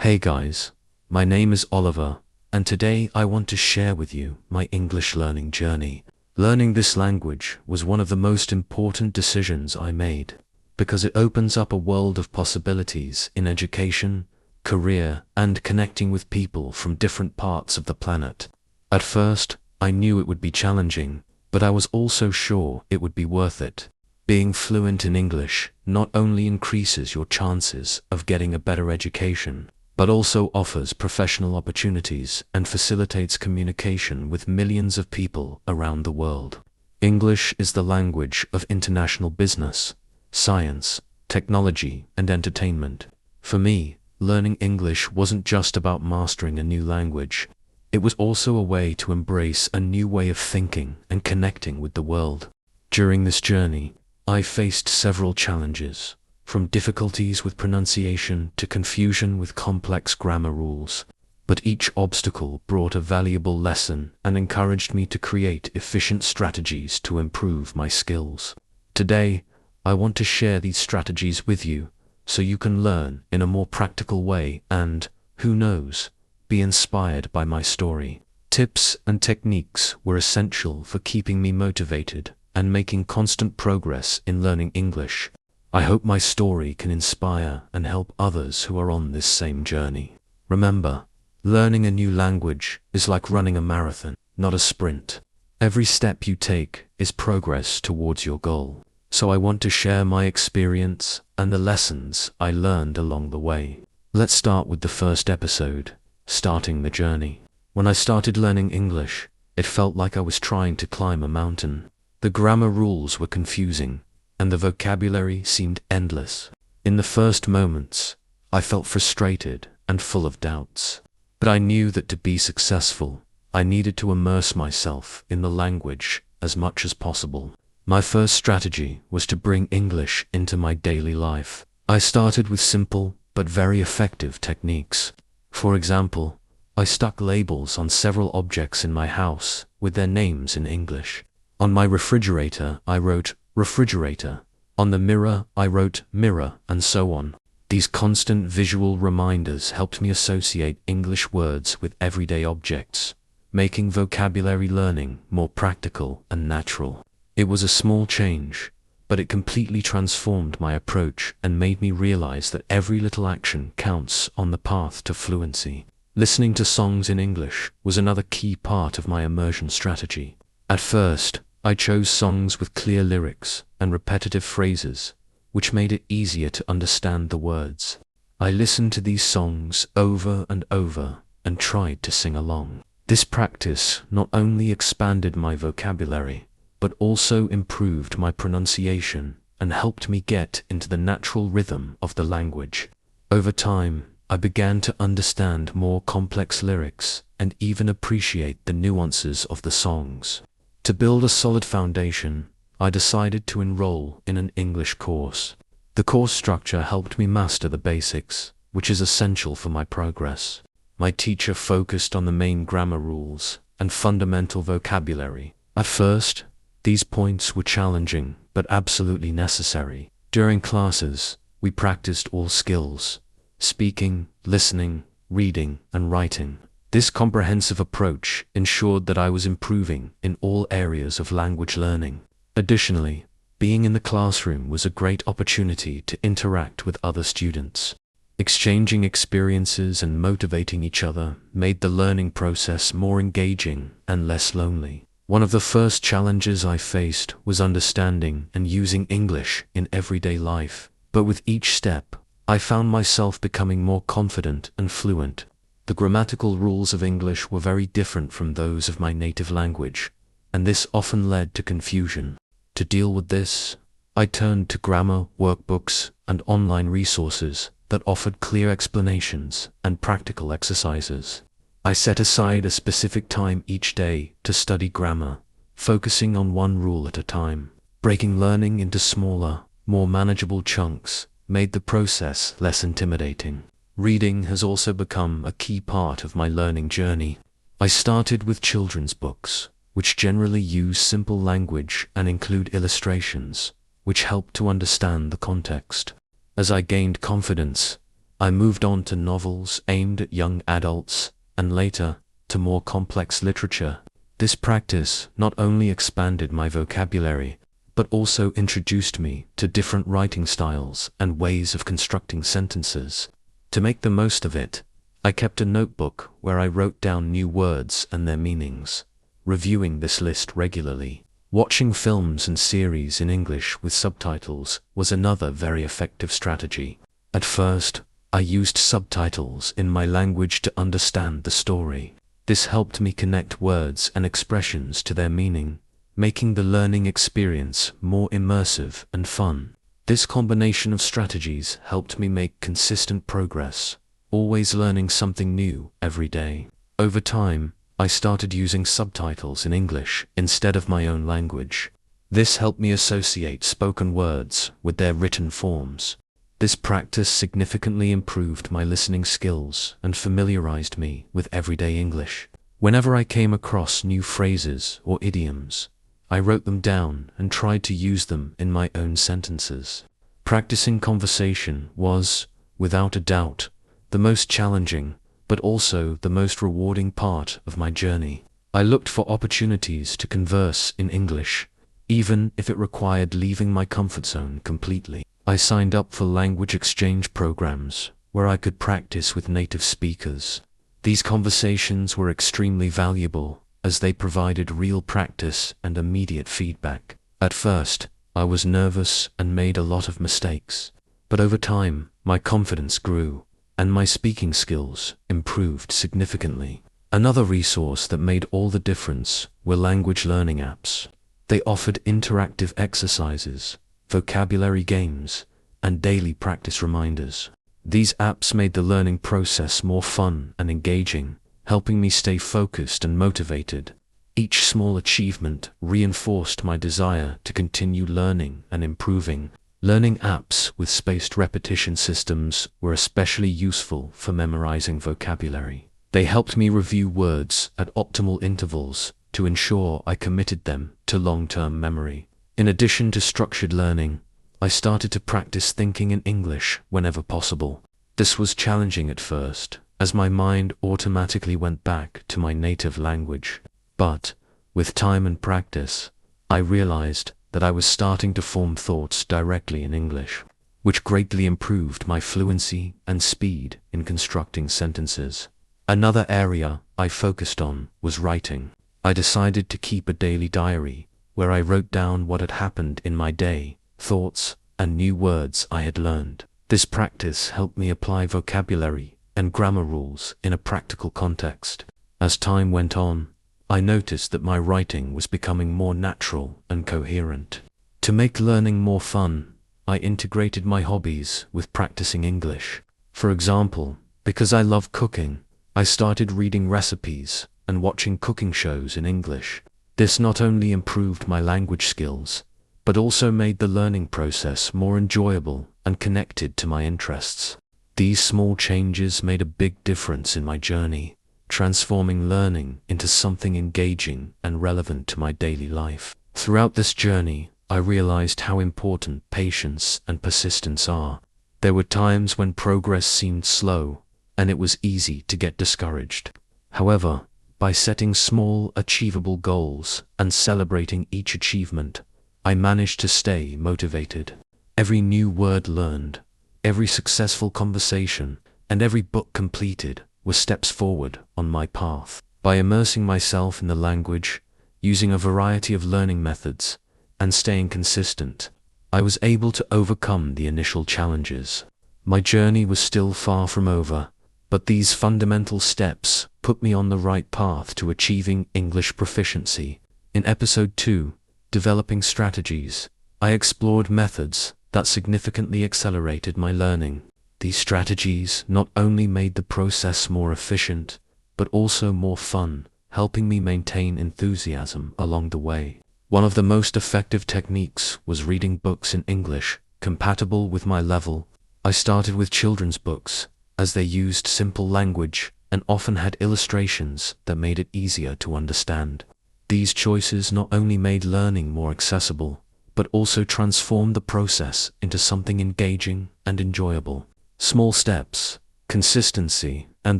Hey guys, my name is Oliver, and today I want to share with you my English learning journey. Learning this language was one of the most important decisions I made, because it opens up a world of possibilities in education, career, and connecting with people from different parts of the planet. At first, I knew it would be challenging, but I was also sure it would be worth it. Being fluent in English not only increases your chances of getting a better education, but also offers professional opportunities and facilitates communication with millions of people around the world. English is the language of international business, science, technology, and entertainment. For me, learning English wasn't just about mastering a new language. It was also a way to embrace a new way of thinking and connecting with the world. During this journey, I faced several challenges, from difficulties with pronunciation to confusion with complex grammar rules. But each obstacle brought a valuable lesson and encouraged me to create efficient strategies to improve my skills. Today, I want to share these strategies with you so you can learn in a more practical way and, who knows, be inspired by my story. Tips and techniques were essential for keeping me motivated and making constant progress in learning English. I hope my story can inspire and help others who are on this same journey. Remember, learning a new language is like running a marathon, not a sprint. Every step you take is progress towards your goal. So I want to share my experience and the lessons I learned along the way. Let's start with the first episode, starting the journey. When I started learning English, it felt like I was trying to climb a mountain. The grammar rules were confusing, and the vocabulary seemed endless. In the first moments, I felt frustrated and full of doubts. But I knew that to be successful, I needed to immerse myself in the language as much as possible. My first strategy was to bring English into my daily life. I started with simple but very effective techniques. For example, I stuck labels on several objects in my house with their names in English. On my refrigerator, I wrote refrigerator. On the mirror, I wrote mirror, and so on. These constant visual reminders helped me associate English words with everyday objects, making vocabulary learning more practical and natural. It was a small change, but it completely transformed my approach and made me realize that every little action counts on the path to fluency. Listening to songs in English was another key part of my immersion strategy. At first, I chose songs with clear lyrics and repetitive phrases, which made it easier to understand the words. I listened to these songs over and over and tried to sing along. This practice not only expanded my vocabulary, but also improved my pronunciation and helped me get into the natural rhythm of the language. Over time, I began to understand more complex lyrics and even appreciate the nuances of the songs. To build a solid foundation, I decided to enroll in an English course. The course structure helped me master the basics, which is essential for my progress. My teacher focused on the main grammar rules and fundamental vocabulary. At first, these points were challenging, but absolutely necessary. During classes, we practiced all skills: speaking, listening, reading, and writing. This comprehensive approach ensured that I was improving in all areas of language learning. Additionally, being in the classroom was a great opportunity to interact with other students. Exchanging experiences and motivating each other made the learning process more engaging and less lonely. One of the first challenges I faced was understanding and using English in everyday life, but with each step, I found myself becoming more confident and fluent. The grammatical rules of English were very different from those of my native language, and this often led to confusion. To deal with this, I turned to grammar workbooks and online resources that offered clear explanations and practical exercises. I set aside a specific time each day to study grammar, focusing on one rule at a time. Breaking learning into smaller, more manageable chunks made the process less intimidating. Reading has also become a key part of my learning journey. I started with children's books, which generally use simple language and include illustrations, which help to understand the context. As I gained confidence, I moved on to novels aimed at young adults, and later, to more complex literature. This practice not only expanded my vocabulary, but also introduced me to different writing styles and ways of constructing sentences. To make the most of it, I kept a notebook where I wrote down new words and their meanings, reviewing this list regularly. Watching films and series in English with subtitles was another very effective strategy. At first, I used subtitles in my language to understand the story. This helped me connect words and expressions to their meaning, making the learning experience more immersive and fun. This combination of strategies helped me make consistent progress, always learning something new every day. Over time, I started using subtitles in English instead of my own language. This helped me associate spoken words with their written forms. This practice significantly improved my listening skills and familiarized me with everyday English. Whenever I came across new phrases or idioms, I wrote them down and tried to use them in my own sentences. Practicing conversation was, without a doubt, the most challenging, but also the most rewarding part of my journey. I looked for opportunities to converse in English, even if it required leaving my comfort zone completely. I signed up for language exchange programs where I could practice with native speakers. These conversations were extremely valuable as they provided real practice and immediate feedback. At first, I was nervous and made a lot of mistakes, but over time, my confidence grew and my speaking skills improved significantly. Another resource that made all the difference were language learning apps. They offered interactive exercises, vocabulary games, and daily practice reminders. These apps made the learning process more fun and engaging, helping me stay focused and motivated. Each small achievement reinforced my desire to continue learning and improving. Learning apps with spaced repetition systems were especially useful for memorizing vocabulary. They helped me review words at optimal intervals to ensure I committed them to long-term memory. In addition to structured learning, I started to practice thinking in English whenever possible. This was challenging at first, as my mind automatically went back to my native language. But, with time and practice, I realized that I was starting to form thoughts directly in English, which greatly improved my fluency and speed in constructing sentences. Another area I focused on was writing. I decided to keep a daily diary where I wrote down what had happened in my day, thoughts, and new words I had learned. This practice helped me apply vocabulary and grammar rules in a practical context. As time went on, I noticed that my writing was becoming more natural and coherent. To make learning more fun, I integrated my hobbies with practicing English. For example, because I love cooking, I started reading recipes and watching cooking shows in English. This not only improved my language skills, but also made the learning process more enjoyable and connected to my interests. These small changes made a big difference in my journey, transforming learning into something engaging and relevant to my daily life. Throughout this journey, I realized how important patience and persistence are. There were times when progress seemed slow, and it was easy to get discouraged. However, by setting small, achievable goals and celebrating each achievement, I managed to stay motivated. Every new word learned, every successful conversation, and every book completed were steps forward on my path. By immersing myself in the language, using a variety of learning methods, and staying consistent, I was able to overcome the initial challenges. My journey was still far from over, but these fundamental steps put me on the right path to achieving English proficiency. In episode 2, Developing Strategies, I explored methods that significantly accelerated my learning. These strategies not only made the process more efficient, but also more fun, helping me maintain enthusiasm along the way. One of the most effective techniques was reading books in English compatible with my level. I started with children's books, as they used simple language and often had illustrations that made it easier to understand. These choices not only made learning more accessible, but also transformed the process into something engaging and enjoyable. Small steps, consistency, and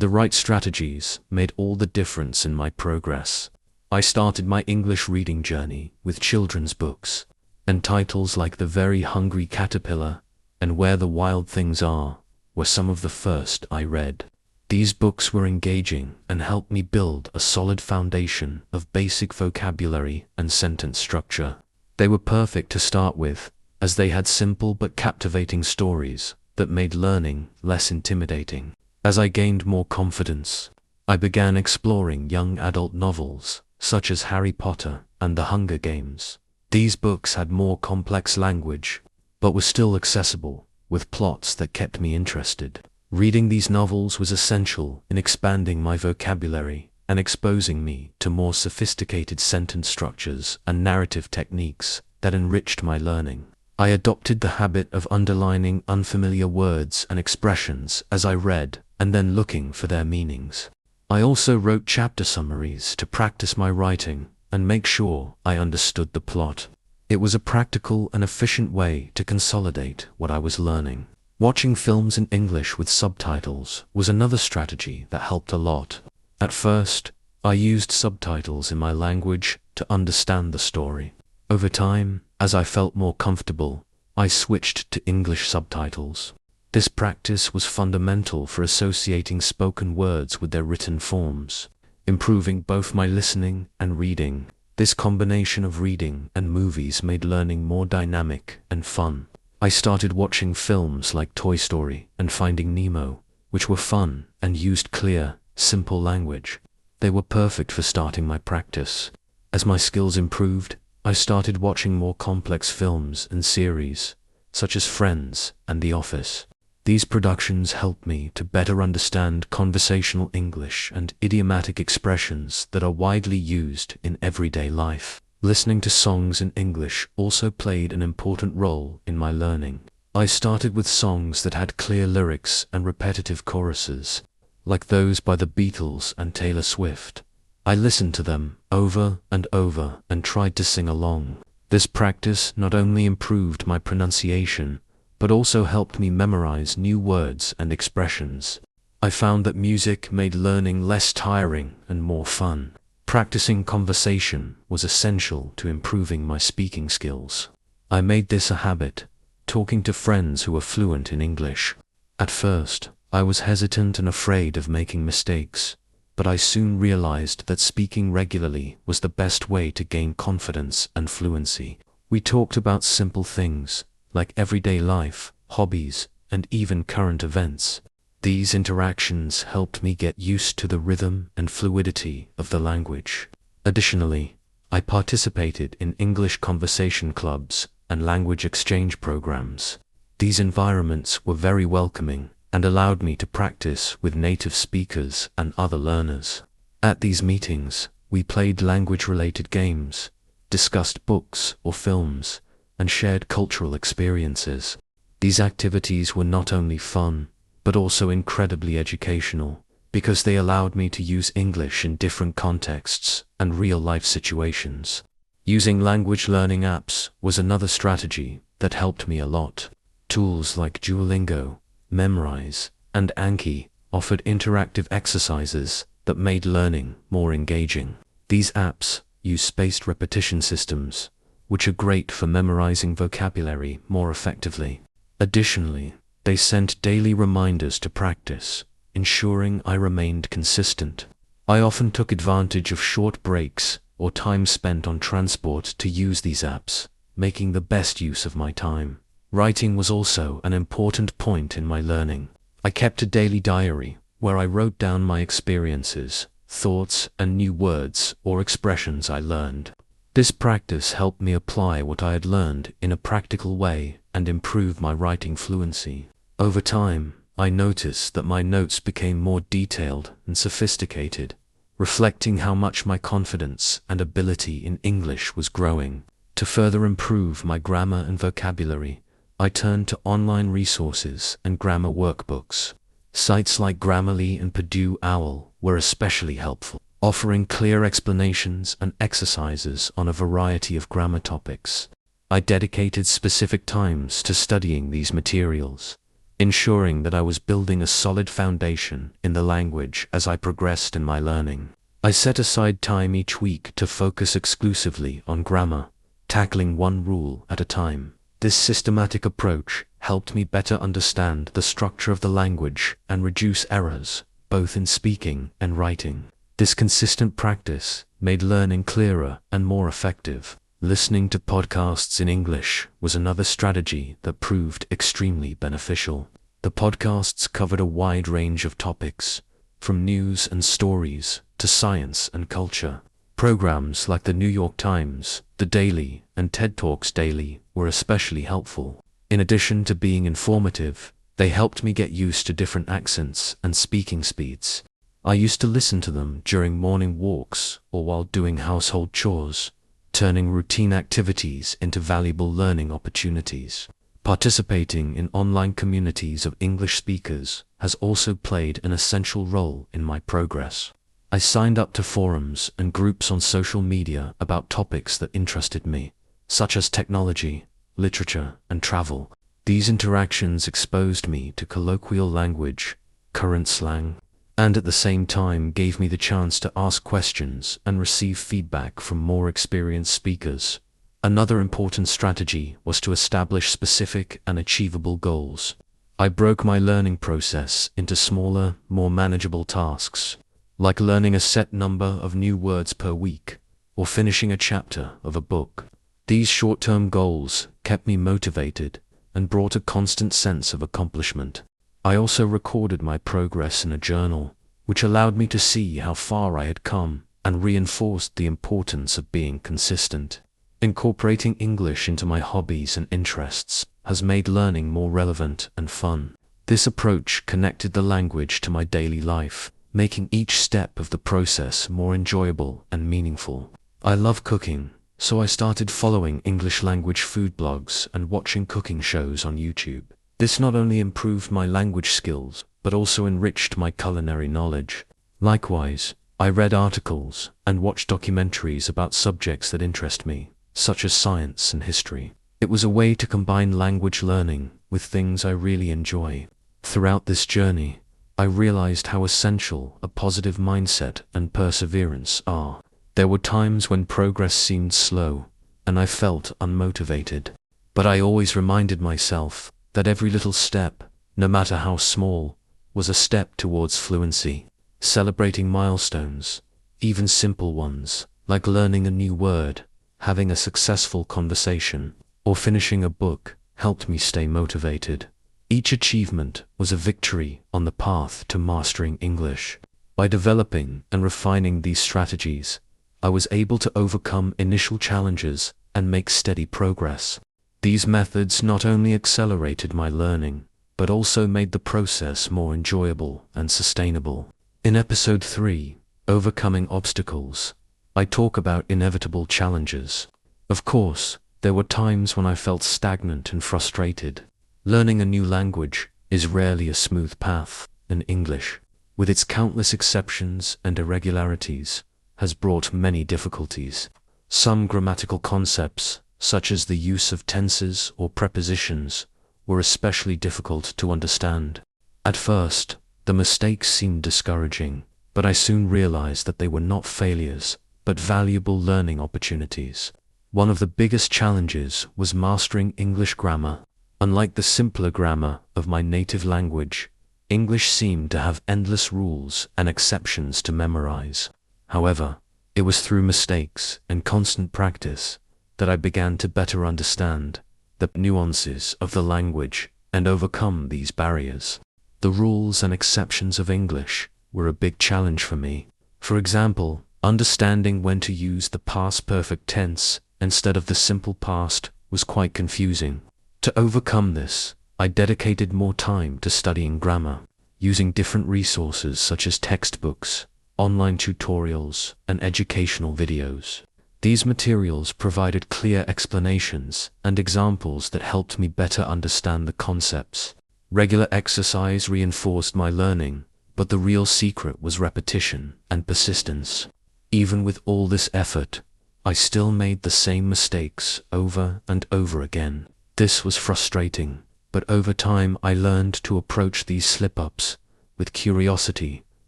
the right strategies made all the difference in my progress. I started my English reading journey with children's books, and titles like The Very Hungry Caterpillar and Where the Wild Things Are were some of the first I read. These books were engaging and helped me build a solid foundation of basic vocabulary and sentence structure. They were perfect to start with, as they had simple but captivating stories that made learning less intimidating. As I gained more confidence, I began exploring young adult novels, such as Harry Potter and The Hunger Games. These books had more complex language, but were still accessible, with plots that kept me interested. Reading these novels was essential in expanding my vocabulary and exposing me to more sophisticated sentence structures and narrative techniques that enriched my learning. I adopted the habit of underlining unfamiliar words and expressions as I read and then looking for their meanings. I also wrote chapter summaries to practice my writing and make sure I understood the plot. It was a practical and efficient way to consolidate what I was learning. Watching films in English with subtitles was another strategy that helped a lot. At first, I used subtitles in my language to understand the story. Over time, as I felt more comfortable, I switched to English subtitles. This practice was fundamental for associating spoken words with their written forms, improving both my listening and reading. This combination of reading and movies made learning more dynamic and fun. I started watching films like Toy Story and Finding Nemo, which were fun and used clear, simple language. They were perfect for starting my practice. As my skills improved, I started watching more complex films and series, such as Friends and The Office. These productions helped me to better understand conversational English and idiomatic expressions that are widely used in everyday life. Listening to songs in English also played an important role in my learning. I started with songs that had clear lyrics and repetitive choruses, like those by the Beatles and Taylor Swift. I listened to them over and over and tried to sing along. This practice not only improved my pronunciation, but also helped me memorize new words and expressions. I found that music made learning less tiring and more fun. Practicing conversation was essential to improving my speaking skills. I made this a habit, talking to friends who were fluent in English. At first, I was hesitant and afraid of making mistakes, but I soon realized that speaking regularly was the best way to gain confidence and fluency. We talked about simple things, like everyday life, hobbies, and even current events. These interactions helped me get used to the rhythm and fluidity of the language. Additionally, I participated in English conversation clubs and language exchange programs. These environments were very welcoming and allowed me to practice with native speakers and other learners. At these meetings, we played language-related games, discussed books or films, and shared cultural experiences. These activities were not only fun, but also incredibly educational, because they allowed me to use English in different contexts and real-life situations. Using language learning apps was another strategy that helped me a lot. Tools like Duolingo, Memrise, and Anki offered interactive exercises that made learning more engaging. These apps use spaced repetition systems, which are great for memorizing vocabulary more effectively. Additionally, they sent daily reminders to practice, ensuring I remained consistent. I often took advantage of short breaks or time spent on transport to use these apps, making the best use of my time. Writing was also an important point in my learning. I kept a daily diary where I wrote down my experiences, thoughts, and new words or expressions I learned. This practice helped me apply what I had learned in a practical way and improve my writing fluency. Over time, I noticed that my notes became more detailed and sophisticated, reflecting how much my confidence and ability in English was growing. To further improve my grammar and vocabulary, I turned to online resources and grammar workbooks. Sites like Grammarly and Purdue OWL were especially helpful, offering clear explanations and exercises on a variety of grammar topics. I dedicated specific times to studying these materials, ensuring that I was building a solid foundation in the language as I progressed in my learning. I set aside time each week to focus exclusively on grammar, tackling one rule at a time. This systematic approach helped me better understand the structure of the language and reduce errors, both in speaking and writing. This consistent practice made learning clearer and more effective. Listening to podcasts in English was another strategy that proved extremely beneficial. The podcasts covered a wide range of topics, from news and stories to science and culture. Programs like the New York Times, The Daily, and TED Talks Daily were especially helpful. In addition to being informative, they helped me get used to different accents and speaking speeds. I used to listen to them during morning walks or while doing household chores, turning routine activities into valuable learning opportunities. Participating in online communities of English speakers has also played an essential role in my progress. I signed up to forums and groups on social media about topics that interested me, such as technology, literature, and travel. These interactions exposed me to colloquial language, current slang, and at the same time gave me the chance to ask questions and receive feedback from more experienced speakers. Another important strategy was to establish specific and achievable goals. I broke my learning process into smaller, more manageable tasks, like learning a set number of new words per week or finishing a chapter of a book. These short-term goals kept me motivated and brought a constant sense of accomplishment. I also recorded my progress in a journal, which allowed me to see how far I had come and reinforced the importance of being consistent. Incorporating English into my hobbies and interests has made learning more relevant and fun. This approach connected the language to my daily life, making each step of the process more enjoyable and meaningful. I love cooking, so I started following English language food blogs and watching cooking shows on YouTube. This not only improved my language skills, but also enriched my culinary knowledge. Likewise, I read articles and watched documentaries about subjects that interest me, such as science and history. It was a way to combine language learning with things I really enjoy. Throughout this journey, I realized how essential a positive mindset and perseverance are. There were times when progress seemed slow, and I felt unmotivated. But I always reminded myself that every little step, no matter how small, was a step towards fluency. Celebrating milestones, even simple ones, like learning a new word, having a successful conversation, or finishing a book, helped me stay motivated. Each achievement was a victory on the path to mastering English. By developing and refining these strategies, I was able to overcome initial challenges and make steady progress. These methods not only accelerated my learning, but also made the process more enjoyable and sustainable. In episode 3, Overcoming Obstacles, I talk about inevitable challenges. Of course, there were times when I felt stagnant and frustrated. Learning a new language is rarely a smooth path, and English, with its countless exceptions and irregularities, has brought many difficulties. Some grammatical concepts, such as the use of tenses or prepositions, were especially difficult to understand. At first, the mistakes seemed discouraging, but I soon realized that they were not failures, but valuable learning opportunities. One of the biggest challenges was mastering English grammar. Unlike the simpler grammar of my native language, English seemed to have endless rules and exceptions to memorize. However, it was through mistakes and constant practice that I began to better understand the nuances of the language and overcome these barriers. The rules and exceptions of English were a big challenge for me. For example, understanding when to use the past perfect tense instead of the simple past was quite confusing. To overcome this, I dedicated more time to studying grammar, using different resources such as textbooks, online tutorials, and educational videos. These materials provided clear explanations and examples that helped me better understand the concepts. Regular exercise reinforced my learning, but the real secret was repetition and persistence. Even with all this effort, I still made the same mistakes over and over again. This was frustrating, but over time I learned to approach these slip-ups with curiosity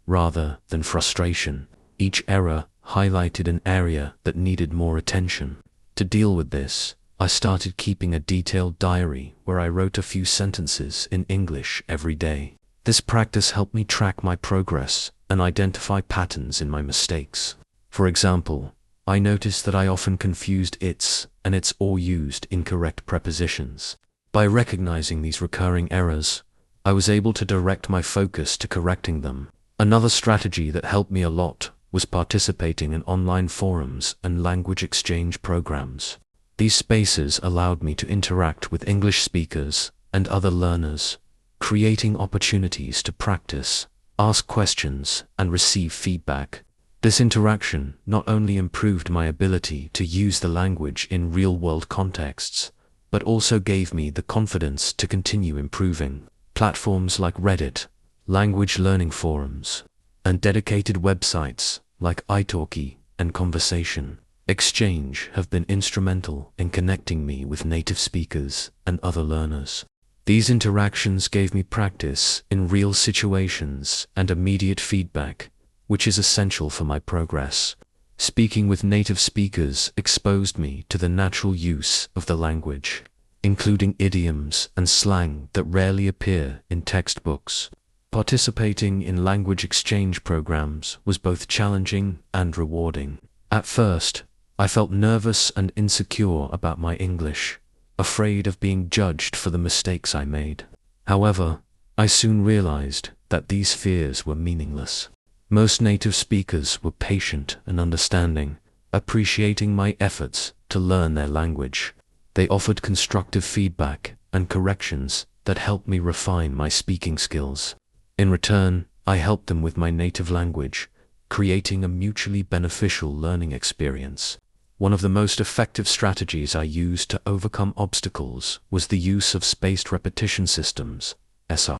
rather than frustration. Each error highlighted an area that needed more attention. To deal with this, I started keeping a detailed diary where I wrote a few sentences in English every day. This practice helped me track my progress and identify patterns in my mistakes. For example, I noticed that I often confused its and its or used incorrect prepositions. By recognizing these recurring errors, I was able to direct my focus to correcting them. Another strategy that helped me a lot was participating in online forums and language exchange programs. These spaces allowed me to interact with English speakers and other learners, creating opportunities to practice, ask questions, and receive feedback. This interaction not only improved my ability to use the language in real-world contexts, but also gave me the confidence to continue improving. Platforms like Reddit, language learning forums, and dedicated websites like italki and Conversation Exchange have been instrumental in connecting me with native speakers and other learners. These interactions gave me practice in real situations and immediate feedback, which is essential for my progress. Speaking with native speakers exposed me to the natural use of the language, including idioms and slang that rarely appear in textbooks. Participating in language exchange programs was both challenging and rewarding. At first, I felt nervous and insecure about my English, afraid of being judged for the mistakes I made. However, I soon realized that these fears were meaningless. Most native speakers were patient and understanding, appreciating my efforts to learn their language. They offered constructive feedback and corrections that helped me refine my speaking skills. In return, I helped them with my native language, creating a mutually beneficial learning experience. One of the most effective strategies I used to overcome obstacles was the use of spaced repetition systems, SR.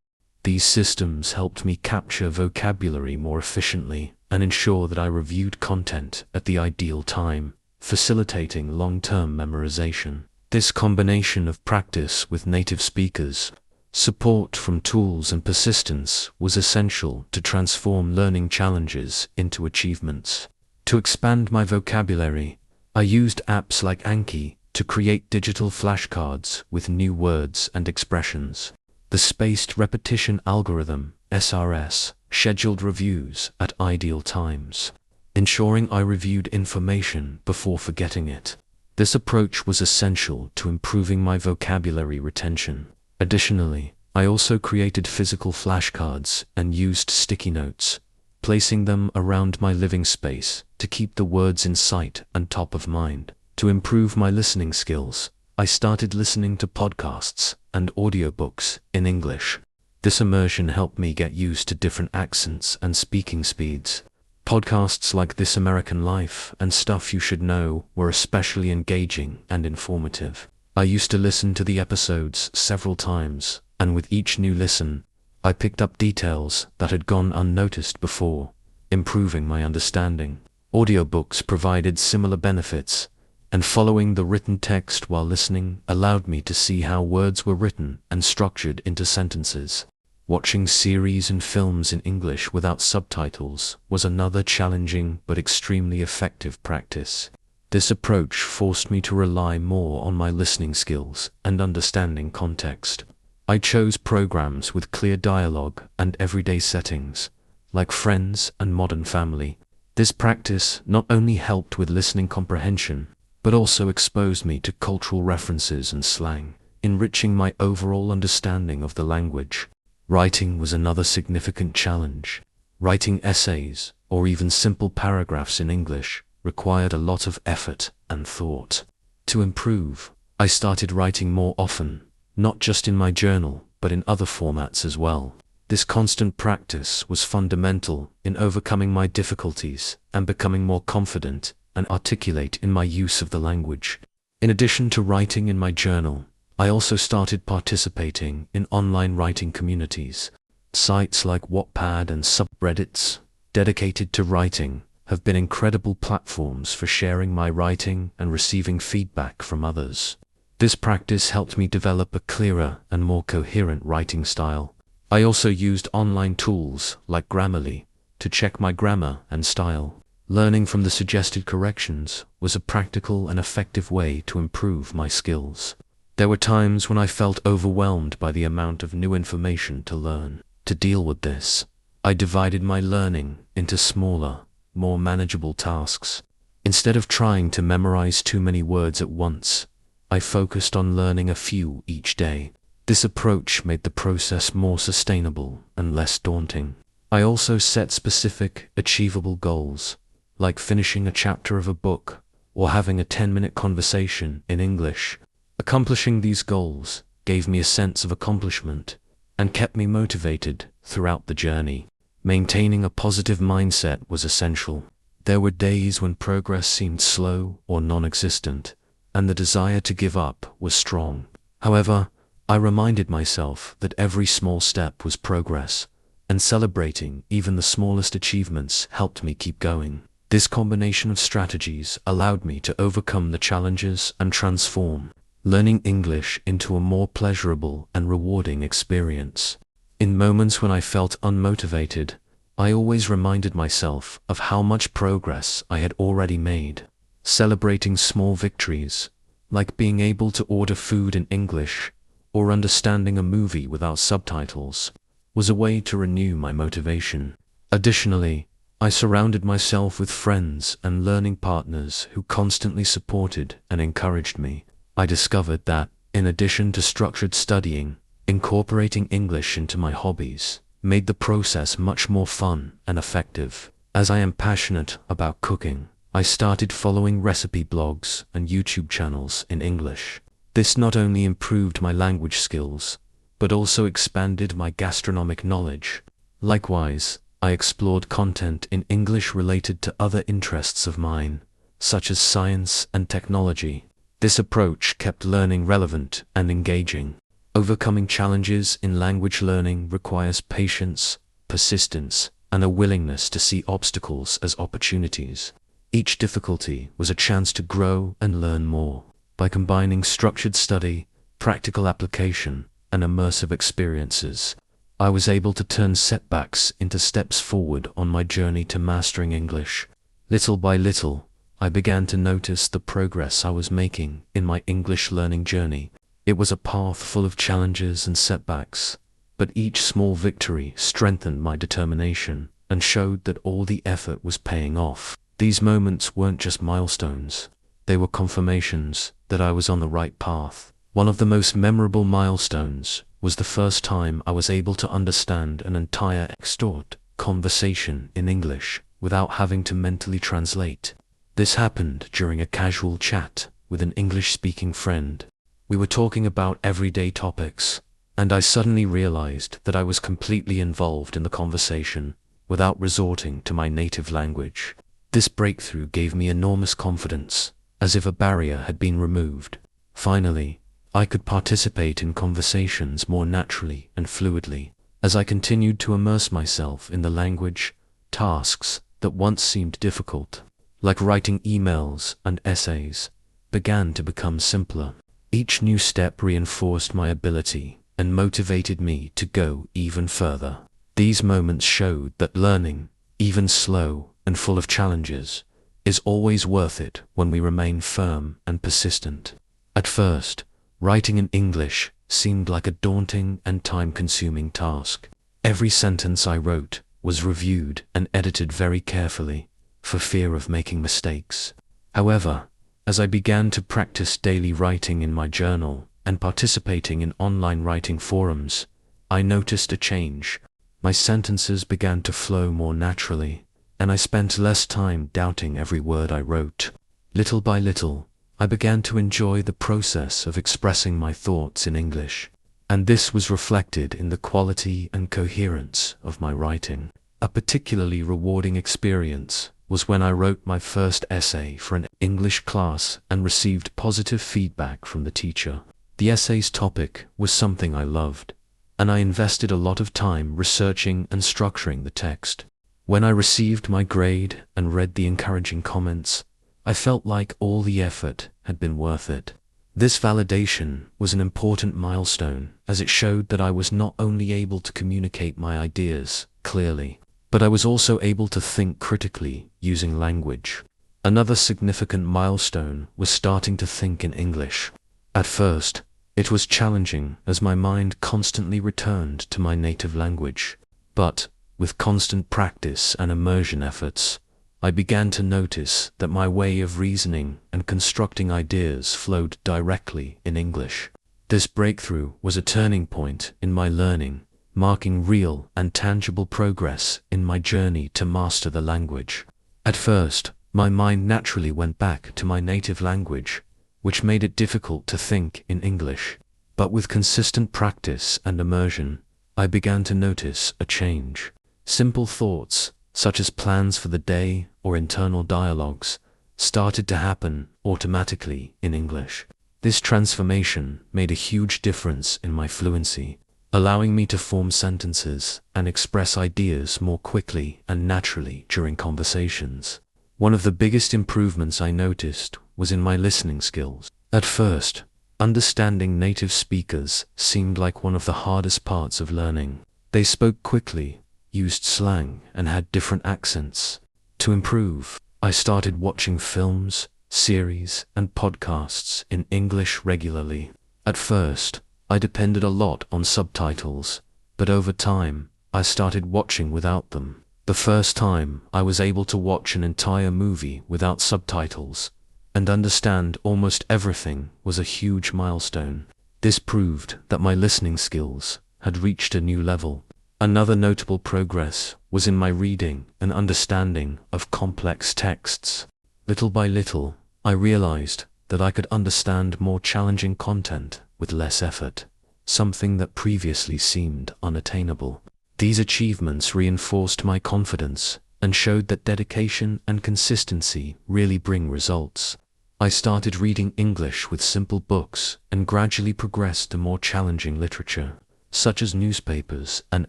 These systems helped me capture vocabulary more efficiently and ensure that I reviewed content at the ideal time, facilitating long-term memorization. This combination of practice with native speakers, support from tools, and persistence was essential to transform learning challenges into achievements. To expand my vocabulary, I used apps like Anki to create digital flashcards with new words and expressions. The spaced repetition algorithm, SRS, scheduled reviews at ideal times, ensuring I reviewed information before forgetting it. This approach was essential to improving my vocabulary retention. Additionally, I also created physical flashcards and used sticky notes, placing them around my living space to keep the words in sight and top of mind. To improve my listening skills, I started listening to podcasts and audiobooks in English. This immersion helped me get used to different accents and speaking speeds. Podcasts like This American Life and Stuff You Should Know were especially engaging and informative. I used to listen to the episodes several times, and with each new listen, I picked up details that had gone unnoticed before, improving my understanding. Audiobooks provided similar benefits, and following the written text while listening allowed me to see how words were written and structured into sentences. Watching series and films in English without subtitles was another challenging but extremely effective practice. This approach forced me to rely more on my listening skills and understanding context. I chose programs with clear dialogue and everyday settings, like Friends and Modern Family. This practice not only helped with listening comprehension, but also exposed me to cultural references and slang, enriching my overall understanding of the language. Writing was another significant challenge. Writing essays, or even simple paragraphs in English, required a lot of effort and thought. To improve, I started writing more often, not just in my journal, but in other formats as well. This constant practice was fundamental in overcoming my difficulties and becoming more confident and articulate in my use of the language. In addition to writing in my journal, I also started participating in online writing communities. Sites like Wattpad and subreddits dedicated to writing have been incredible platforms for sharing my writing and receiving feedback from others. This practice helped me develop a clearer and more coherent writing style. I also used online tools like Grammarly to check my grammar and style. Learning from the suggested corrections was a practical and effective way to improve my skills. There were times when I felt overwhelmed by the amount of new information to learn. To deal with this, I divided my learning into smaller, more manageable tasks. Instead of trying to memorize too many words at once, I focused on learning a few each day. This approach made the process more sustainable and less daunting. I also set specific, achievable goals, like finishing a chapter of a book or having a 10-minute conversation in English. Accomplishing these goals gave me a sense of accomplishment and kept me motivated throughout the journey. Maintaining a positive mindset was essential. There were days when progress seemed slow or non-existent, and the desire to give up was strong. However, I reminded myself that every small step was progress, and celebrating even the smallest achievements helped me keep going. This combination of strategies allowed me to overcome the challenges and transform learning English into a more pleasurable and rewarding experience. In moments when I felt unmotivated, I always reminded myself of how much progress I had already made. Celebrating small victories, like being able to order food in English or understanding a movie without subtitles, was a way to renew my motivation. Additionally, I surrounded myself with friends and learning partners who constantly supported and encouraged me. I discovered that, in addition to structured studying, incorporating English into my hobbies made the process much more fun and effective. As I am passionate about cooking, I started following recipe blogs and YouTube channels in English. This not only improved my language skills, but also expanded my gastronomic knowledge. Likewise, I explored content in English related to other interests of mine, such as science and technology. This approach kept learning relevant and engaging. Overcoming challenges in language learning requires patience, persistence, and a willingness to see obstacles as opportunities. Each difficulty was a chance to grow and learn more. By combining structured study, practical application, and immersive experiences, I was able to turn setbacks into steps forward on my journey to mastering English. Little by little, I began to notice the progress I was making in my English learning journey. It was a path full of challenges and setbacks, but each small victory strengthened my determination and showed that all the effort was paying off. These moments weren't just milestones, they were confirmations that I was on the right path. One of the most memorable milestones was the first time I was able to understand an entire extort conversation in English without having to mentally translate. This happened during a casual chat with an English-speaking friend. We were talking about everyday topics, and I suddenly realized that I was completely involved in the conversation without resorting to my native language. This breakthrough gave me enormous confidence, as if a barrier had been removed. Finally, I could participate in conversations more naturally and fluidly. As I continued to immerse myself in the language, tasks that once seemed difficult, like writing emails and essays, began to become simpler. Each new step reinforced my ability and motivated me to go even further. These moments showed that learning, even slow and full of challenges, is always worth it when we remain firm and persistent. At first, writing in English seemed like a daunting and time-consuming task. Every sentence I wrote was reviewed and edited very carefully, for fear of making mistakes. However, as I began to practice daily writing in my journal and participating in online writing forums, I noticed a change. My sentences began to flow more naturally, and I spent less time doubting every word I wrote. Little by little, I began to enjoy the process of expressing my thoughts in English, and this was reflected in the quality and coherence of my writing. A particularly rewarding experience was when I wrote my first essay for an English class and received positive feedback from the teacher. The essay's topic was something I loved, and I invested a lot of time researching and structuring the text. When I received my grade and read the encouraging comments, I felt like all the effort had been worth it. This validation was an important milestone, as it showed that I was not only able to communicate my ideas clearly, but I was also able to think critically using language. Another significant milestone was starting to think in English. At first, it was challenging as my mind constantly returned to my native language. But, with constant practice and immersion efforts, I began to notice that my way of reasoning and constructing ideas flowed directly in English. This breakthrough was a turning point in my learning, marking real and tangible progress in my journey to master the language. At first, my mind naturally went back to my native language, which made it difficult to think in English. But with consistent practice and immersion, I began to notice a change. Simple thoughts, such as plans for the day or internal dialogues, started to happen automatically in English. This transformation made a huge difference in my fluency, allowing me to form sentences and express ideas more quickly and naturally during conversations. One of the biggest improvements I noticed was in my listening skills. At first, understanding native speakers seemed like one of the hardest parts of learning. They spoke quickly, used slang, and had different accents. To improve, I started watching films, series, and podcasts in English regularly. At first, I depended a lot on subtitles, but over time, I started watching without them. The first time I was able to watch an entire movie without subtitles and understand almost everything was a huge milestone. This proved that my listening skills had reached a new level. Another notable progress was in my reading and understanding of complex texts. Little by little, I realized that I could understand more challenging content with less effort, something that previously seemed unattainable. These achievements reinforced my confidence and showed that dedication and consistency really bring results. I started reading English with simple books and gradually progressed to more challenging literature, such as newspapers and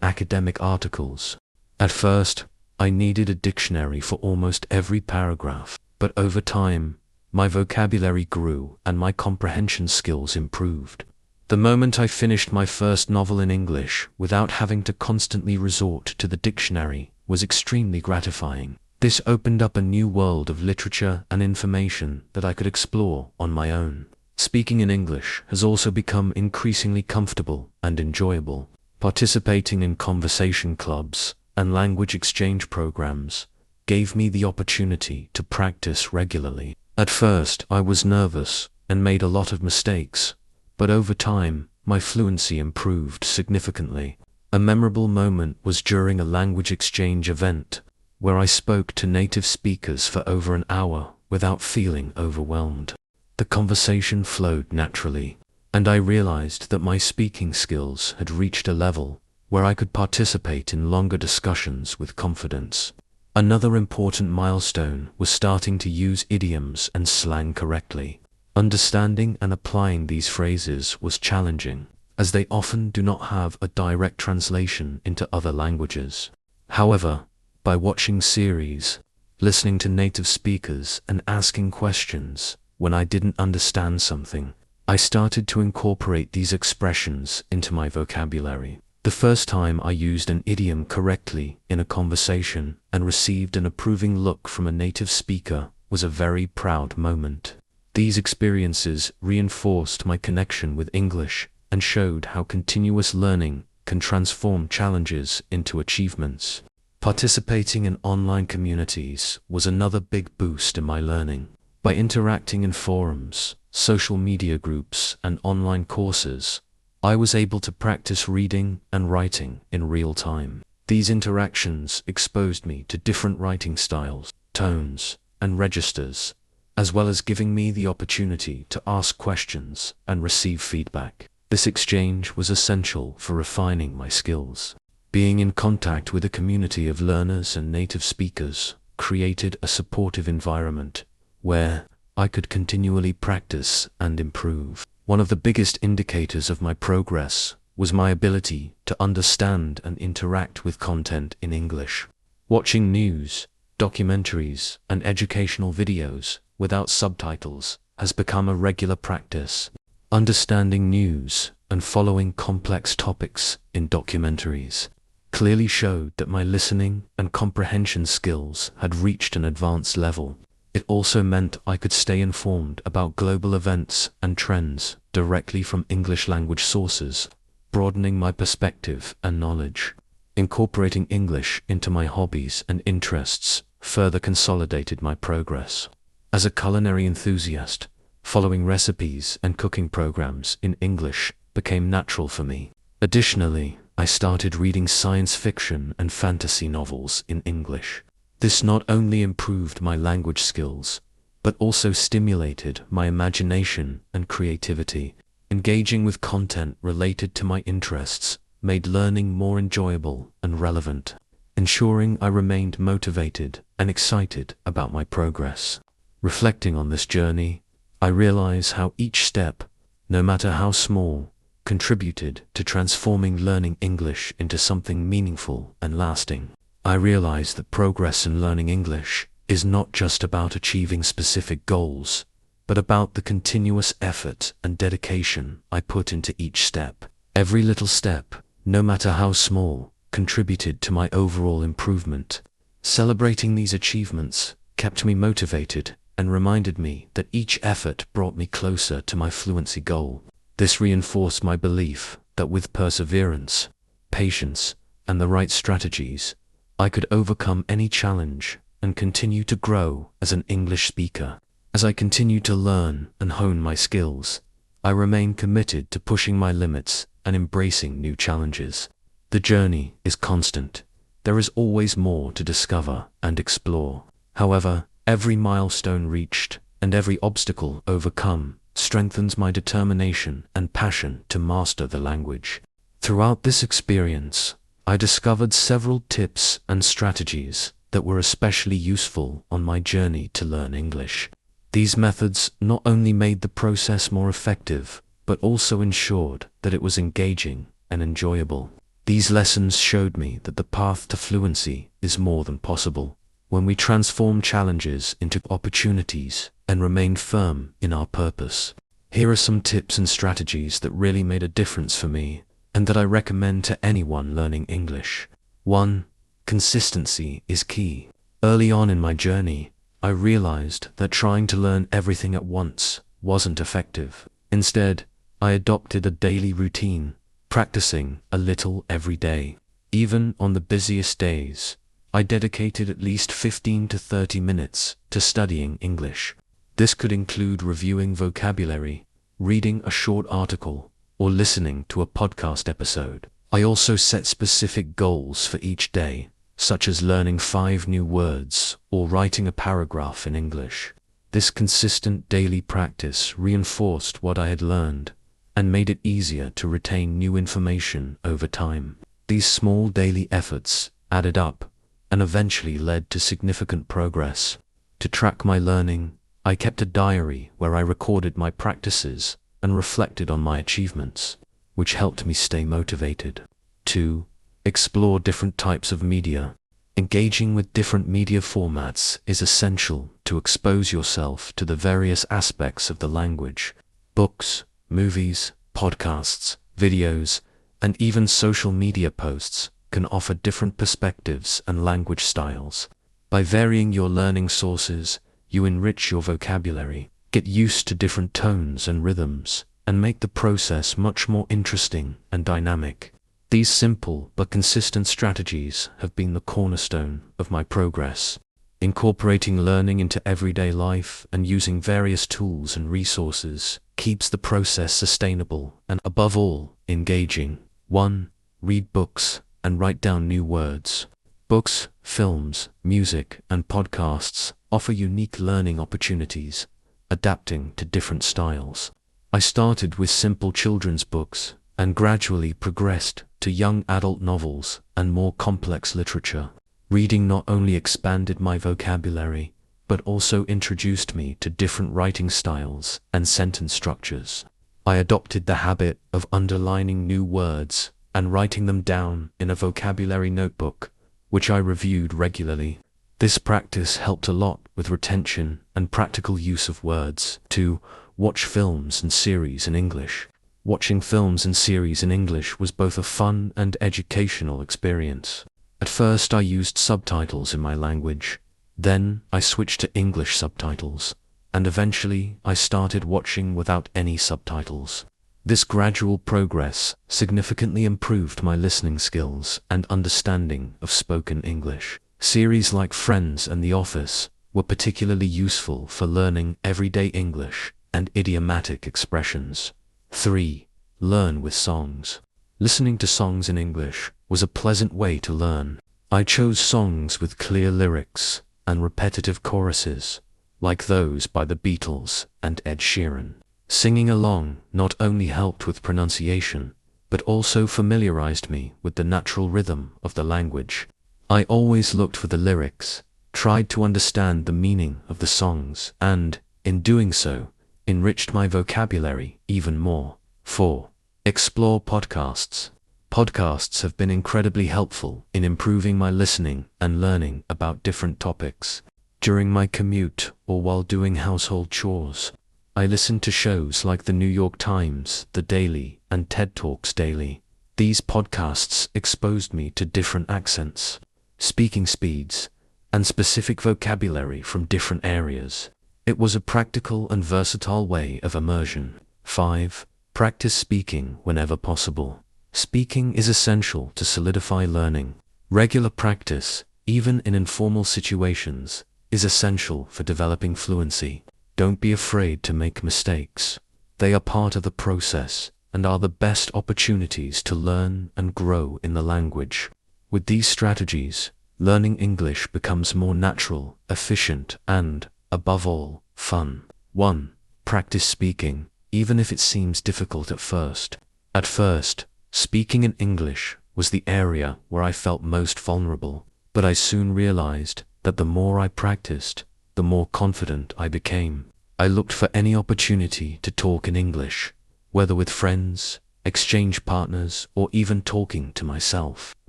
academic articles. At first, I needed a dictionary for almost every paragraph, but over time, my vocabulary grew and my comprehension skills improved. The moment I finished my first novel in English without having to constantly resort to the dictionary was extremely gratifying. This opened up a new world of literature and information that I could explore on my own. Speaking in English has also become increasingly comfortable and enjoyable. Participating in conversation clubs and language exchange programs gave me the opportunity to practice regularly. At first, I was nervous and made a lot of mistakes, but over time, my fluency improved significantly. A memorable moment was during a language exchange event, where I spoke to native speakers for over an hour without feeling overwhelmed. The conversation flowed naturally, and I realized that my speaking skills had reached a level where I could participate in longer discussions with confidence. Another important milestone was starting to use idioms and slang correctly. Understanding and applying these phrases was challenging, as they often do not have a direct translation into other languages. However, by watching series, listening to native speakers, and asking questions when I didn't understand something, I started to incorporate these expressions into my vocabulary. The first time I used an idiom correctly in a conversation and received an approving look from a native speaker was a very proud moment. These experiences reinforced my connection with English and showed how continuous learning can transform challenges into achievements. Participating in online communities was another big boost in my learning. By interacting in forums, social media groups, and online courses, I was able to practice reading and writing in real time. These interactions exposed me to different writing styles, tones, and registers, as well as giving me the opportunity to ask questions and receive feedback. This exchange was essential for refining my skills. Being in contact with a community of learners and native speakers created a supportive environment where I could continually practice and improve. One of the biggest indicators of my progress was my ability to understand and interact with content in English. Watching news, documentaries, and educational videos without subtitles has become a regular practice. Understanding news and following complex topics in documentaries clearly showed that my listening and comprehension skills had reached an advanced level. It also meant I could stay informed about global events and trends directly from English language sources, broadening my perspective and knowledge. Incorporating English into my hobbies and interests further consolidated my progress. As a culinary enthusiast, following recipes and cooking programs in English became natural for me. Additionally, I started reading science fiction and fantasy novels in English. This not only improved my language skills, but also stimulated my imagination and creativity. Engaging with content related to my interests made learning more enjoyable and relevant, ensuring I remained motivated and excited about my progress. Reflecting on this journey, I realize how each step, no matter how small, contributed to transforming learning English into something meaningful and lasting. I realize that progress in learning English is not just about achieving specific goals, but about the continuous effort and dedication I put into each step. Every little step, no matter how small, contributed to my overall improvement. Celebrating these achievements kept me motivated and reminded me that each effort brought me closer to my fluency goal. This reinforced my belief that with perseverance, patience, and the right strategies, I could overcome any challenge and continue to grow as an English speaker. As I continued to learn and hone my skills, I remained committed to pushing my limits and embracing new challenges. The journey is constant. There is always more to discover and explore. However, every milestone reached and every obstacle overcome strengthens my determination and passion to master the language. Throughout this experience, I discovered several tips and strategies that were especially useful on my journey to learn English. These methods not only made the process more effective, but also ensured that it was engaging and enjoyable. These lessons showed me that the path to fluency is more than possible when we transform challenges into opportunities and remain firm in our purpose. Here are some tips and strategies that really made a difference for me and that I recommend to anyone learning English. 1. Consistency is key. Early on in my journey, I realized that trying to learn everything at once wasn't effective. Instead, I adopted a daily routine, practicing a little every day. Even on the busiest days, I dedicated at least 15 to 30 minutes to studying English. This could include reviewing vocabulary, reading a short article, or listening to a podcast episode. I also set specific goals for each day, such as learning 5 new words or writing a paragraph in English. This consistent daily practice reinforced what I had learned and made it easier to retain new information over time. These small daily efforts added up and eventually led to significant progress. To track my learning, I kept a diary where I recorded my practices and reflected on my achievements, which helped me stay motivated. 2. Explore different types of media. Engaging with different media formats is essential to expose yourself to the various aspects of the language. Books, movies, podcasts, videos, and even social media posts can offer different perspectives and language styles. By varying your learning sources, you enrich your vocabulary, get used to different tones and rhythms, and make the process much more interesting and dynamic. These simple but consistent strategies have been the cornerstone of my progress. Incorporating learning into everyday life and using various tools and resources keeps the process sustainable and, above all, engaging. 1. Read books and write down new words. Books, films, music, and podcasts offer unique learning opportunities, adapting to different styles. I started with simple children's books and gradually progressed to young adult novels and more complex literature. Reading not only expanded my vocabulary, but also introduced me to different writing styles and sentence structures. I adopted the habit of underlining new words and writing them down in a vocabulary notebook, which I reviewed regularly. This practice helped a lot with retention and practical use of words. 2. Watch films and series in English. Watching films and series in English was both a fun and educational experience. At first I used subtitles in my language, then I switched to English subtitles, and eventually I started watching without any subtitles. This gradual progress significantly improved my listening skills and understanding of spoken English. Series like Friends and The Office were particularly useful for learning everyday English and idiomatic expressions. 3. Learn with songs. Listening to songs in English was a pleasant way to learn. I chose songs with clear lyrics and repetitive choruses, like those by the Beatles and Ed Sheeran. Singing along not only helped with pronunciation, but also familiarized me with the natural rhythm of the language. I always looked for the lyrics, tried to understand the meaning of the songs, and, in doing so, enriched my vocabulary even more. 4. Explore podcasts. Podcasts have been incredibly helpful in improving my listening and learning about different topics. During my commute or while doing household chores, I listened to shows like The New York Times, The Daily, and TED Talks Daily. These podcasts exposed me to different accents, speaking speeds, and specific vocabulary from different areas. It was a practical and versatile way of immersion. 5. Practice speaking whenever possible. Speaking is essential to solidify learning. Regular practice, even in informal situations, is essential for developing fluency. Don't be afraid to make mistakes. They are part of the process and are the best opportunities to learn and grow in the language. With these strategies, learning English becomes more natural, efficient, and, above all, fun. 1. Practice speaking, even if it seems difficult at first. At first, speaking in English was the area where I felt most vulnerable, but I soon realized that the more I practiced, the more confident I became. I looked for any opportunity to talk in English, whether with friends, exchange partners, or even talking to myself.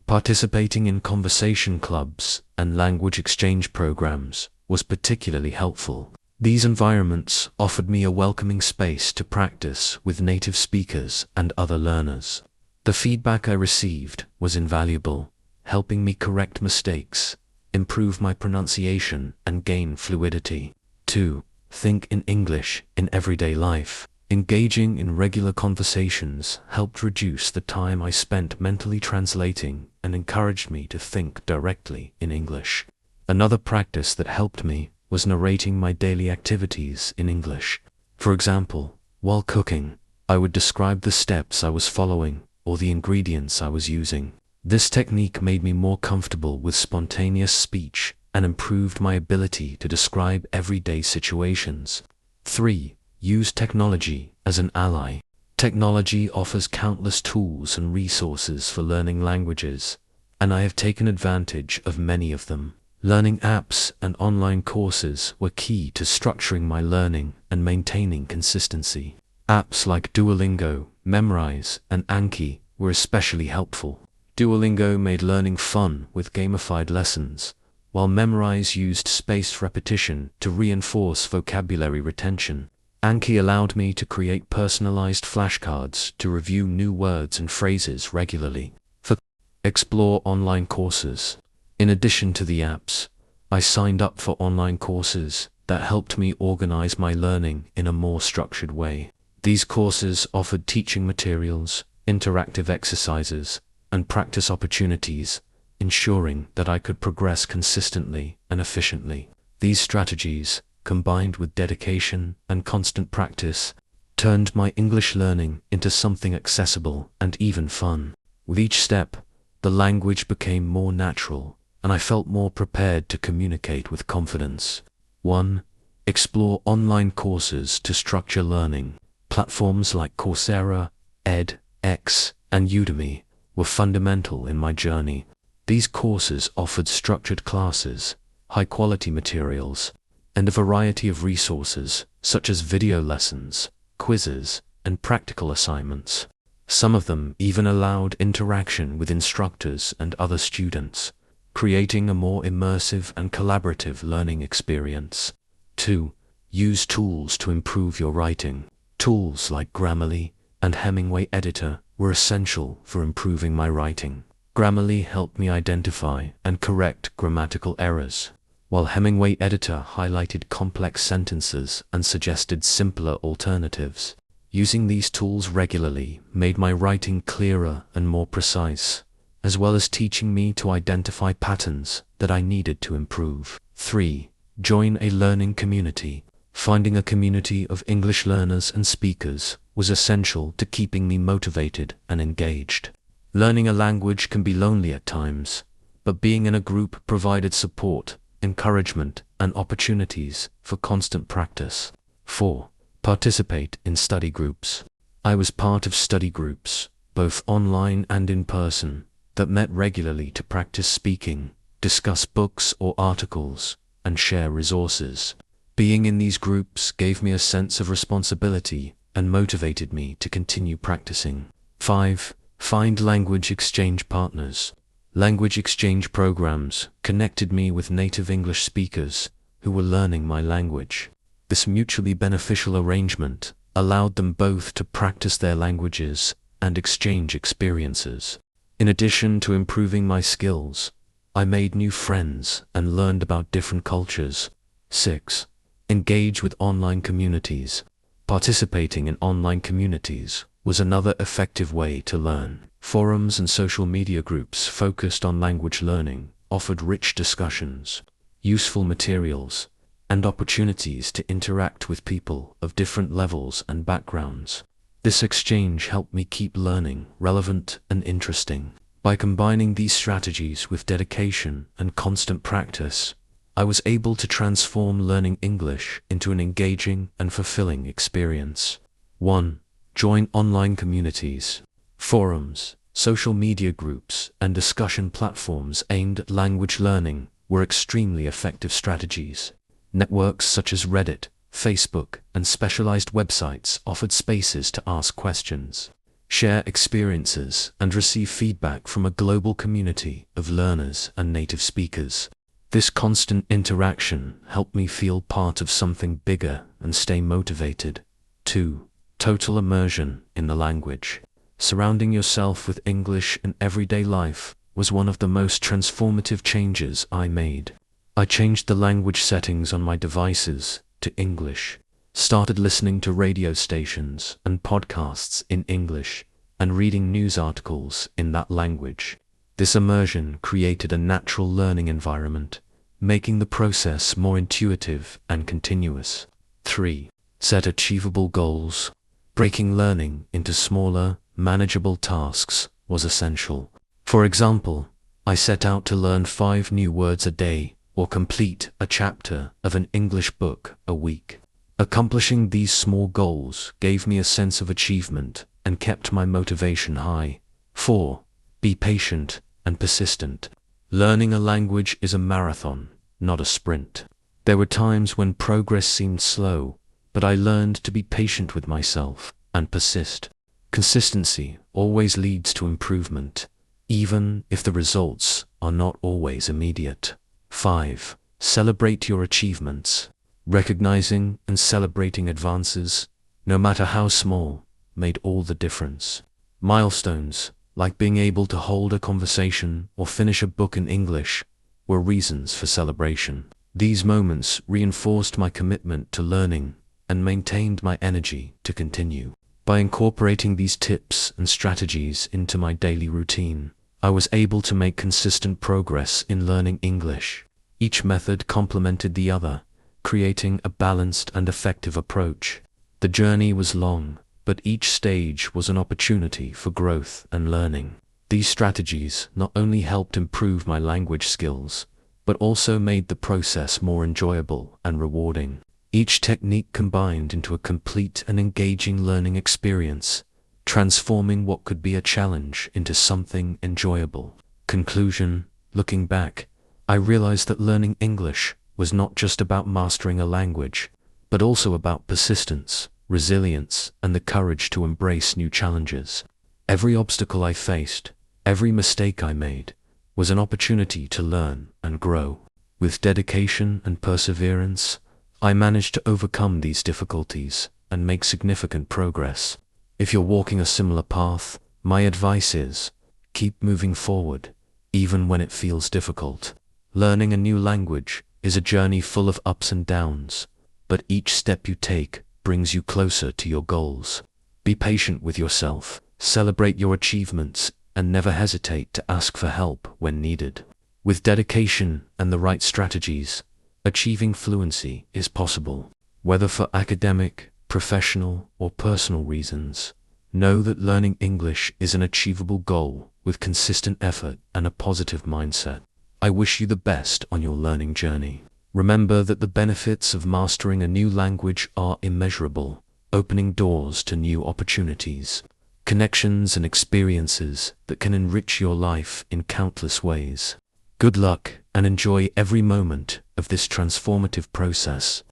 Participating in conversation clubs and language exchange programs was particularly helpful. These environments offered me a welcoming space to practice with native speakers and other learners. The feedback I received was invaluable, helping me correct mistakes, improve my pronunciation, and gain fluidity. 2. Think in English in everyday life. Engaging in regular conversations helped reduce the time I spent mentally translating and encouraged me to think directly in English. Another practice that helped me was narrating my daily activities in English. For example, while cooking, I would describe the steps I was following or the ingredients I was using. This technique made me more comfortable with spontaneous speech and improved my ability to describe everyday situations. 3. Use technology as an ally. Technology offers countless tools and resources for learning languages, and I have taken advantage of many of them. Learning apps and online courses were key to structuring my learning and maintaining consistency. Apps like Duolingo, Memrise, and Anki were especially helpful. Duolingo made learning fun with gamified lessons, while Memrise used spaced repetition to reinforce vocabulary retention. Anki allowed me to create personalized flashcards to review new words and phrases regularly. 4. Explore online courses. In addition to the apps, I signed up for online courses that helped me organize my learning in a more structured way. These courses offered teaching materials, interactive exercises, and practice opportunities, ensuring that I could progress consistently and efficiently. These strategies, combined with dedication and constant practice, turned my English learning into something accessible and even fun. With each step, the language became more natural, and I felt more prepared to communicate with confidence. 1. Explore online courses to structure learning. Platforms like Coursera, edX, and Udemy were fundamental in my journey. These courses offered structured classes, high-quality materials, and a variety of resources such as video lessons, quizzes, and practical assignments. Some of them even allowed interaction with instructors and other students, creating a more immersive and collaborative learning experience. 2. Use tools to improve your writing. Tools like Grammarly and Hemingway Editor were essential for improving my writing. Grammarly helped me identify and correct grammatical errors, while Hemingway Editor highlighted complex sentences and suggested simpler alternatives. Using these tools regularly made my writing clearer and more precise, as well as teaching me to identify patterns that I needed to improve. 3. Join a learning community. Finding a community of English learners and speakers was essential to keeping me motivated and engaged. Learning a language can be lonely at times, but being in a group provided support, encouragement, and opportunities for constant practice. 4. Participate in study groups. I was part of study groups, both online and in person, that met regularly to practice speaking, discuss books or articles, and share resources. Being in these groups gave me a sense of responsibility and motivated me to continue practicing. 5. Find language exchange partners. Language exchange programs connected me with native English speakers who were learning my language. This mutually beneficial arrangement allowed them both to practice their languages and exchange experiences. In addition to improving my skills, I made new friends and learned about different cultures. 6. Engage with online communities. Participating in online communities was another effective way to learn. Forums and social media groups focused on language learning offered rich discussions, useful materials, and opportunities to interact with people of different levels and backgrounds. This exchange helped me keep learning relevant and interesting. By combining these strategies with dedication and constant practice, I was able to transform learning English into an engaging and fulfilling experience. 1. Join online communities. Forums, social media groups, and discussion platforms aimed at language learning were extremely effective strategies. Networks such as Reddit, Facebook, and specialized websites offered spaces to ask questions, share experiences, and receive feedback from a global community of learners and native speakers. This constant interaction helped me feel part of something bigger and stay motivated. 2. Total immersion in the language. Surrounding yourself with English in everyday life was one of the most transformative changes I made. I changed the language settings on my devices to English, started listening to radio stations and podcasts in English, and reading news articles in that language. This immersion created a natural learning environment, making the process more intuitive and continuous. 3. Set achievable goals. Breaking learning into smaller, manageable tasks was essential. For example, I set out to learn 5 new words a day or complete a chapter of an English book a week. Accomplishing these small goals gave me a sense of achievement and kept my motivation high. 4. Be patient and persistent. Learning a language is a marathon, not a sprint. There were times when progress seemed slow, but I learned to be patient with myself and persist. Consistency always leads to improvement, even if the results are not always immediate. 5. Celebrate your achievements. Recognizing and celebrating advances, no matter how small, made all the difference. Milestones, like being able to hold a conversation or finish a book in English, were reasons for celebration. These moments reinforced my commitment to learning and maintained my energy to continue. By incorporating these tips and strategies into my daily routine, I was able to make consistent progress in learning English. Each method complemented the other, creating a balanced and effective approach. The journey was long, but each stage was an opportunity for growth and learning. These strategies not only helped improve my language skills, but also made the process more enjoyable and rewarding. Each technique combined into a complete and engaging learning experience, transforming what could be a challenge into something enjoyable. Conclusion: looking back, I realized that learning English was not just about mastering a language, but also about persistence, resilience, and the courage to embrace new challenges. Every obstacle I faced, every mistake I made, was an opportunity to learn and grow. With dedication and perseverance, I managed to overcome these difficulties and make significant progress. If you're walking a similar path, my advice is, keep moving forward, even when it feels difficult. Learning a new language is a journey full of ups and downs, but each step you take brings you closer to your goals. Be patient with yourself, celebrate your achievements, and never hesitate to ask for help when needed. With dedication and the right strategies, achieving fluency is possible. Whether for academic, professional, or personal reasons, know that learning English is an achievable goal with consistent effort and a positive mindset. I wish you the best on your learning journey. Remember that the benefits of mastering a new language are immeasurable, opening doors to new opportunities, connections and experiences that can enrich your life in countless ways. Good luck and enjoy every moment of this transformative process.